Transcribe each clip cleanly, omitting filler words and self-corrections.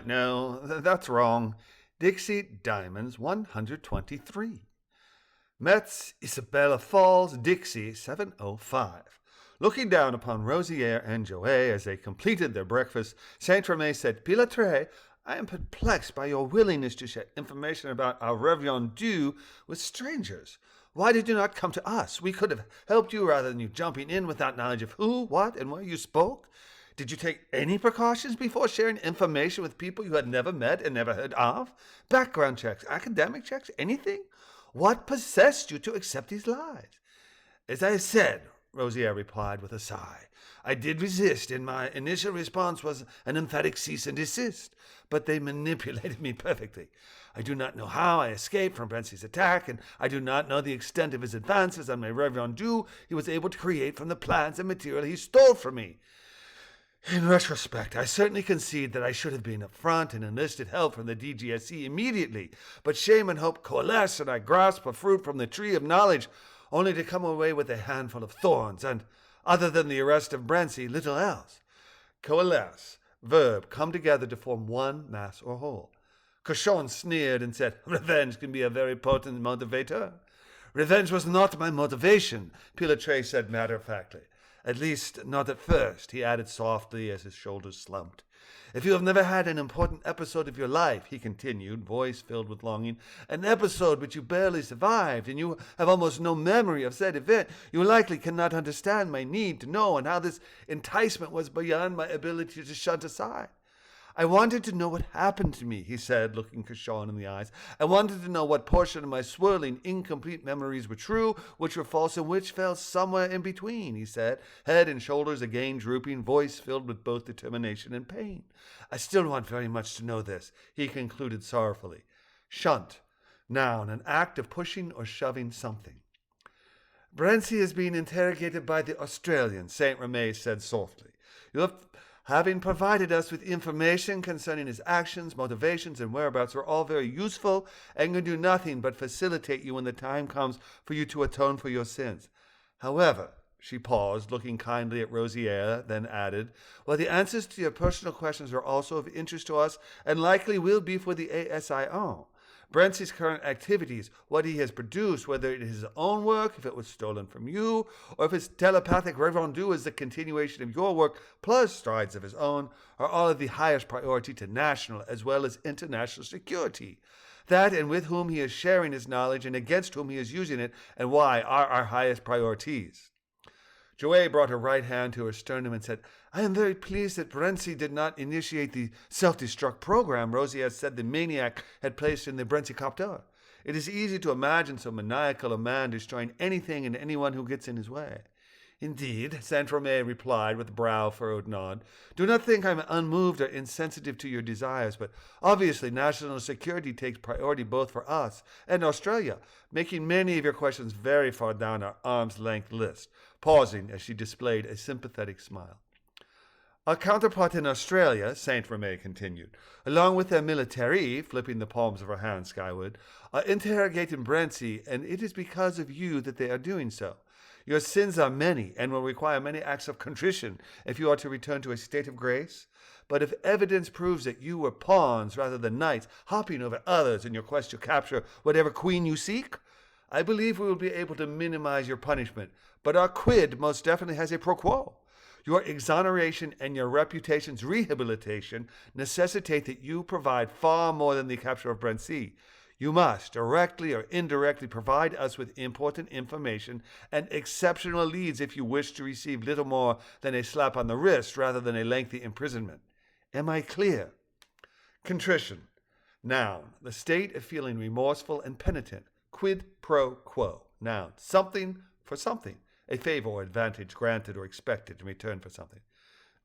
No, that's wrong. Dixie Diamonds 123. Metz, Isabella Falls, Dixie 705. Looking down upon Rosier and Joey as they completed their breakfast, Saint-Remy said, Pilatre, I am perplexed by your willingness to share information about our Reverend Dieu with strangers. Why did you not come to us? We could have helped you rather than you jumping in without knowledge of who, what, and where you spoke. Did you take any precautions before sharing information with people you had never met and never heard of? Background checks, academic checks, anything? What possessed you to accept these lies? As I said, Rosier replied with a sigh, I did resist, and my initial response was an emphatic cease and desist, but they manipulated me perfectly. I do not know how I escaped from Brency's attack, and I do not know the extent of his advances on my Reverend Dieu he was able to create from the plans and material he stole from me. In retrospect, I certainly concede that I should have been up front and enlisted help from the DGSE immediately, but shame and hope coalesced, and I grasped a fruit from the tree of knowledge, only to come away with a handful of thorns, and, other than the arrest of Brency, little else. Coalesce, verb, come together to form one mass or whole. Cochon sneered and said, Revenge can be a very potent motivator. Revenge was not my motivation, Pilatre said matter-of-factly. At least, not at first, he added softly as his shoulders slumped. If you have never had an important episode of your life, he continued, voice filled with longing, an episode which you barely survived, and you have almost no memory of said event, you likely cannot understand my need to know and how this enticement was beyond my ability to shut aside. I wanted to know what happened to me, he said, looking Cochon in the eyes. I wanted to know what portion of my swirling, incomplete memories were true, which were false, and which fell somewhere in between, he said, head and shoulders again drooping, voice filled with both determination and pain. I still want very much to know this, he concluded sorrowfully. Shunt, noun, an act of pushing or shoving something. Brency is being interrogated by the Australians, Saint-Remy said softly. Having provided us with information concerning his actions, motivations, and whereabouts are all very useful and can do nothing but facilitate you when the time comes for you to atone for your sins. However, she paused, looking kindly at Rosier, then added, well, the answers to your personal questions are also of interest to us and likely will be for the ASIO. Brency's current activities, what he has produced, whether it is his own work, if it was stolen from you, or if his telepathic Reverend Dieu is the continuation of your work, plus strides of his own, are all of the highest priority to national as well as international security. That and with whom he is sharing his knowledge and against whom he is using it, and why, are our highest priorities. Joey brought her right hand to her sternum and said, I am very pleased that Brency did not initiate the self-destruct program Rosier said the maniac had placed in the Brency copter. It is easy to imagine so maniacal a man destroying anything and anyone who gets in his way. Indeed, Saint-Remy replied with a brow-furrowed nod. Do not think I am unmoved or insensitive to your desires, but obviously national security takes priority both for us and Australia, making many of your questions very far down our arm's-length list, pausing as she displayed a sympathetic smile. Our counterpart in Australia, Saint-Remy continued, along with their military, flipping the palms of her hands skyward, are interrogating Brency, and it is because of you that they are doing so. Your sins are many and will require many acts of contrition if you are to return to a state of grace. But if evidence proves that you were pawns rather than knights, hopping over others in your quest to capture whatever queen you seek, I believe we will be able to minimize your punishment. But our quid most definitely has a pro quo. Your exoneration and your reputation's rehabilitation necessitate that you provide far more than the capture of Brency. You must, directly or indirectly, provide us with important information and exceptional leads if you wish to receive little more than a slap on the wrist rather than a lengthy imprisonment. Am I clear? Contrition. Noun, the state of feeling remorseful and penitent. Quid pro quo. Noun, something for something. A favor or advantage granted or expected in return for something.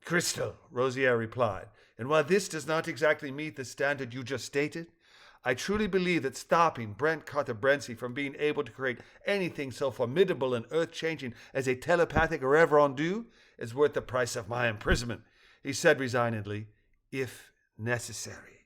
Crystal, Rosier replied, and while this does not exactly meet the standard you just stated, I truly believe that stopping Brent Carter Brency from being able to create anything so formidable and earth-changing as a telepathic Reverend Dieu is worth the price of my imprisonment, he said resignedly, if necessary.